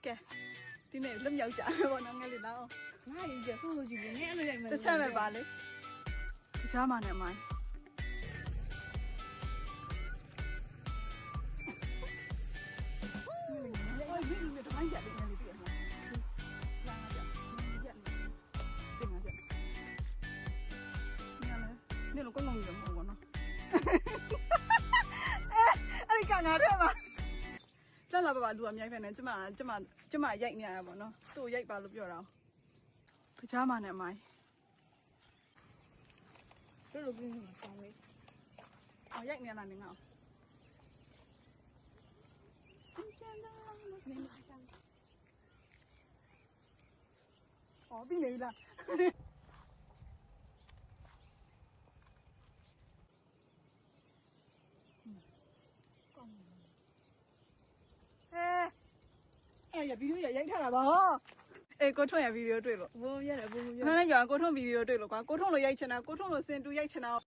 ကဲဒီနေ့လွတ်မြောက်ကြမယ်ပေါ့နော်ငယ်လေးတော့ ငါရင်ကျဆိုးလို့ကြည့်နေအဲ့လိုလိုက်မယ် တစ်ချက်ပဲပါလေကြားမှာနဲ့မိုင်းဟိုဒီလိုမျိုးတိုင်းကြတယ်ငယ်လေးပြည့်မှာလာကြရက်တင်ငါကြနေလို့ကောင်းကောင်းရမှာပေါ့နော်အဲ့ဒီကငါထဲမှာလာလာပါလူအမြိုက်ဖက်နေကျမရိုက်နေရပါတော့သူ့ရိုက်ပါလို့ပြောတာကြားမှာနဲ့မိုင်း တို့လိုပြင်းနေကောင်းလေ 哦，ရိုက်နေလားနင်က။哦，ပြီးနေပြီလား။အဲ့ရဗီဒီယိုရိုက်ထားတာပါ။အေးကိုထွန်းရဗီဒီယိုတွေ့လို့ ဘုံရတယ်ဘုံမပြ ။မင်းလည်းပြောကိုထွန်းဗီဒီယိုတွေ့လို့ကွာ။ကိုထွန်းလိုရိုက်ချင်တာကိုထွန်းလိုစင်တူရိုက်ချင်တာ